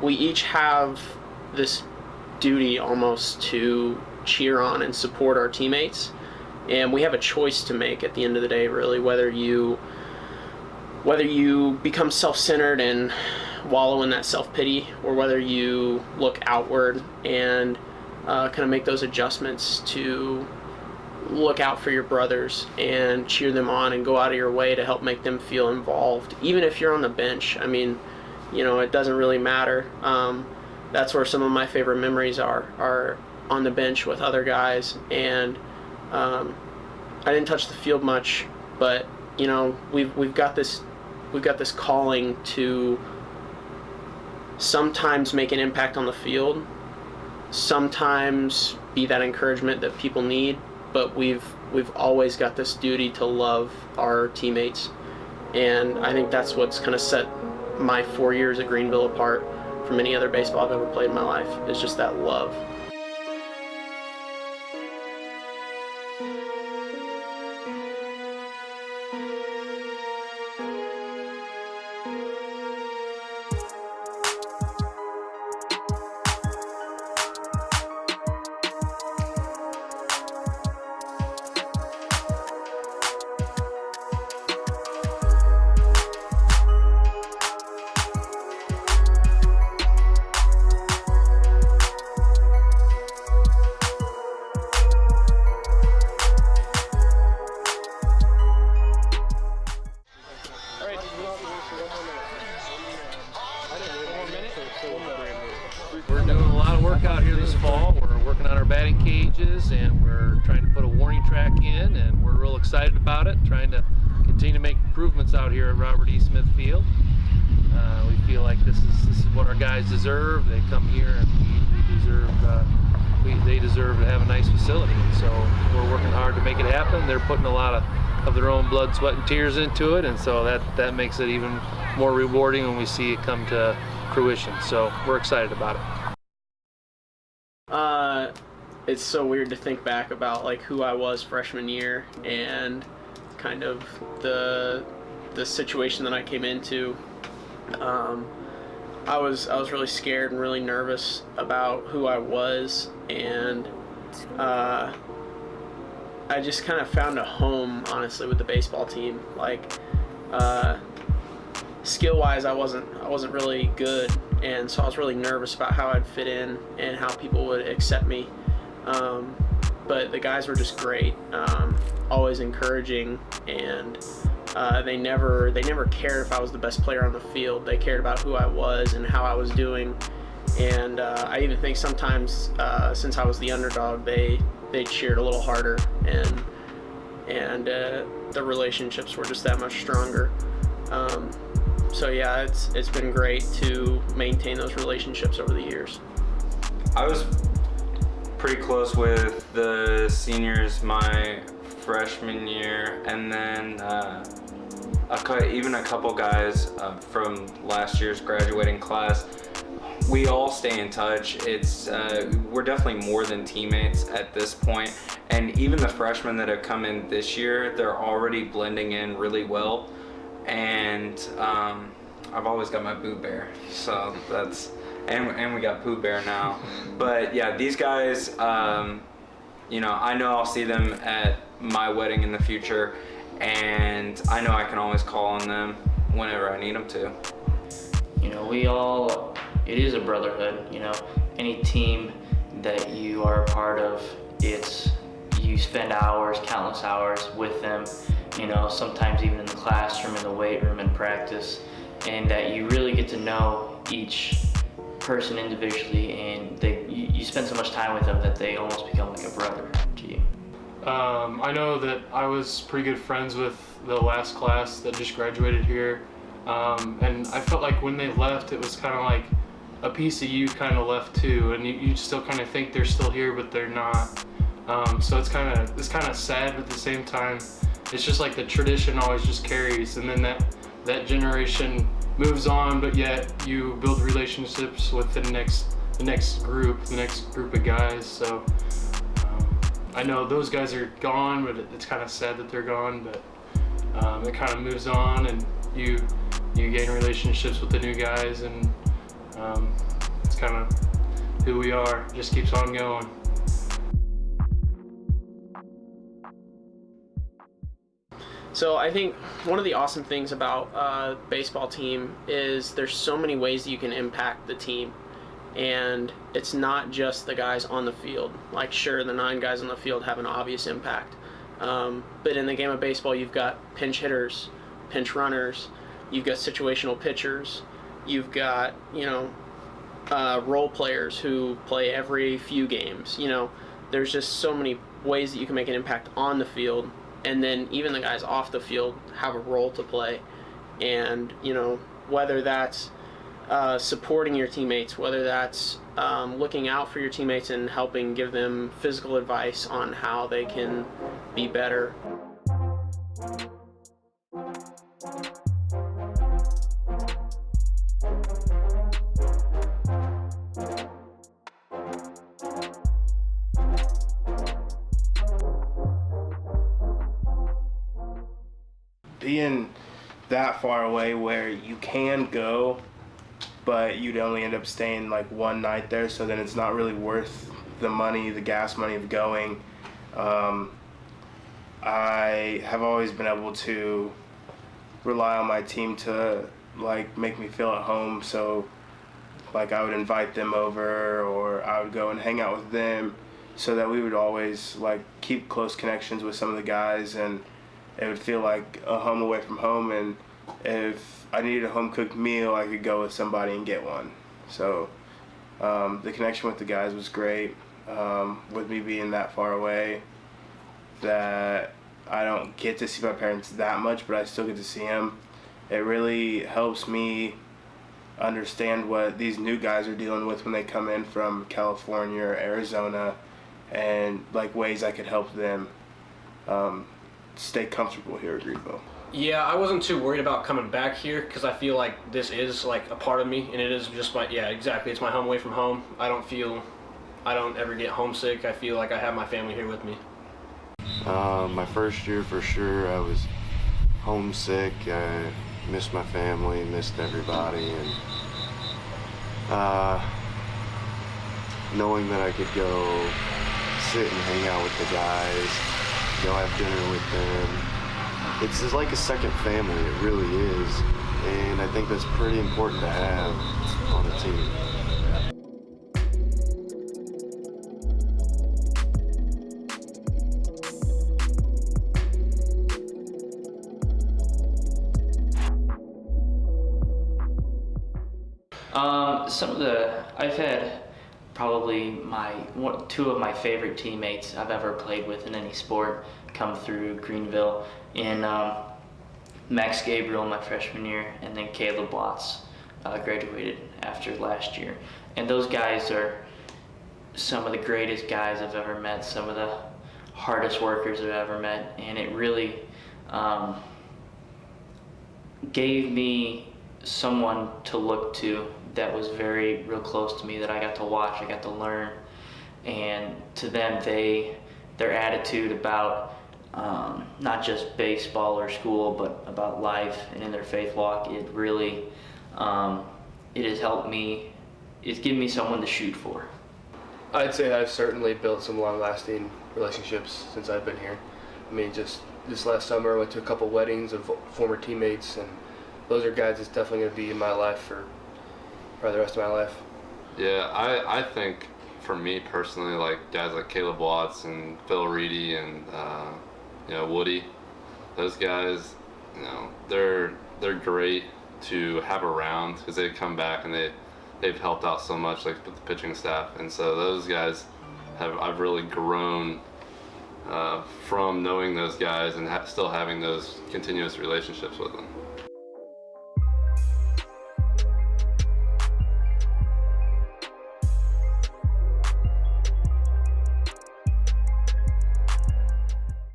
we each have this duty almost to cheer on and support our teammates, and we have a choice to make at the end of the day, really, whether you become self-centered and wallow in that self-pity, or whether you look outward and kind of make those adjustments to look out for your brothers and cheer them on and go out of your way to help make them feel involved, even if you're on the bench. I mean, it doesn't really matter. That's where some of my favorite memories are on the bench with other guys. And I didn't touch the field much, but we've got this calling to sometimes make an impact on the field, sometimes be that encouragement that people need, but we've always got this duty to love our teammates. And I think that's what's kind of set my 4 years at Greenville apart from any other baseball I've ever played in my life, is just that love. We're doing a lot of work out here this fall. We're working on our batting cages, and we're trying to put a warning track in, and we're real excited about it, trying to continue to make improvements out here at Robert E. Smith Field. We feel like this is what our guys deserve. They come here and they deserve to have a nice facility. So we're working hard to make it happen. They're putting a lot of their own blood, sweat, and tears into it, and so that makes it even more rewarding when we see it come to fruition. So we're excited about it. It's so weird to think back about like who I was freshman year and kind of the situation that I came into. I was really scared and really nervous about who I was, and I just kind of found a home, honestly, with the baseball team. Like skill-wise, I wasn't really good, and so I was really nervous about how I'd fit in and how people would accept me. But the guys were just great, always encouraging, and they never cared if I was the best player on the field. They cared about who I was and how I was doing. And I even think sometimes, since I was the underdog, they cheered a little harder, and the relationships were just that much stronger. So yeah, it's been great to maintain those relationships over the years. I was pretty close with the seniors my freshman year, and then even a couple guys from last year's graduating class. We all stay in touch. We're definitely more than teammates at this point, and even the freshmen that have come in this year, they're already blending in really well. And I've always got my Boo Bear, so that's, and we got Pooh Bear now. But yeah, these guys, I know I'll see them at my wedding in the future, and I know I can always call on them whenever I need them to. It is a brotherhood. Any team that you are a part of, you spend hours, countless hours with them, sometimes even in the classroom, in the weight room, in practice, and that you really get to know each person individually, and you spend so much time with them that they almost become like a brother to you. I know that I was pretty good friends with the last class that just graduated here, and I felt like when they left, it was kind of like a piece of you kind of left too, and you still kind of think they're still here, but they're not. So it's kind of sad, but at the same time, it's just like the tradition always just carries, and then that generation moves on, but yet you build relationships with the next group of guys. So I know those guys are gone, but it's kind of sad that they're gone, but it kind of moves on, and you gain relationships with the new guys, and It's kind of who we are. Just keeps on going. So I think one of the awesome things about a baseball team is there's so many ways that you can impact the team. And it's not just the guys on the field. Like, sure, the 9 guys on the field have an obvious impact. But in the game of baseball, you've got pinch hitters, pinch runners, you've got situational pitchers, you've got, role players who play every few games. There's just so many ways that you can make an impact on the field. And then even the guys off the field have a role to play. And, whether that's supporting your teammates, whether that's looking out for your teammates and helping give them physical advice on how they can be better. Being that far away where you can go, but you'd only end up staying like one night there, so then it's not really worth the money, the gas money of going. I have always been able to rely on my team to like make me feel at home, so like I would invite them over or I would go and hang out with them, so that we would always like keep close connections with some of the guys, and it would feel like a home away from home. And if I needed a home-cooked meal, I could go with somebody and get one. So the connection with the guys was great. With me being that far away, that I don't get to see my parents that much, but I still get to see them. It really helps me understand what these new guys are dealing with when they come in from California or Arizona, and like ways I could help them stay comfortable here at Greenville. Yeah, I wasn't too worried about coming back here because I feel like this is like a part of me, and it is just exactly. It's my home away from home. I don't ever get homesick. I feel like I have my family here with me. My first year for sure, I was homesick. I missed my family, missed everybody, and knowing that I could go sit and hang out with the guys, go have dinner with them. It's just like a second family, it really is. And I think that's pretty important to have on a team. I've had probably two of my favorite teammates I've ever played with in any sport come through Greenville, in Max Gabriel my freshman year, and then Caleb Watts graduated after last year. And those guys are some of the greatest guys I've ever met, some of the hardest workers I've ever met, and it really gave me someone to look to that was real close to me, that I got to watch, I got to learn. And to them, their attitude about not just baseball or school, but about life and in their faith walk, it really it has helped me. It's given me someone to shoot for. I'd say I've certainly built some long-lasting relationships since I've been here. I mean, just this last summer I went to a couple weddings of former teammates, and those are guys that's definitely going to be in my life for probably the rest of my life. Yeah, I think for me personally, like guys like Caleb Watts and Phil Reedy and Woody, those guys, they're great to have around because they come back and they've helped out so much, like with the pitching staff, and so those guys I've really grown from knowing those guys and still having those continuous relationships with them.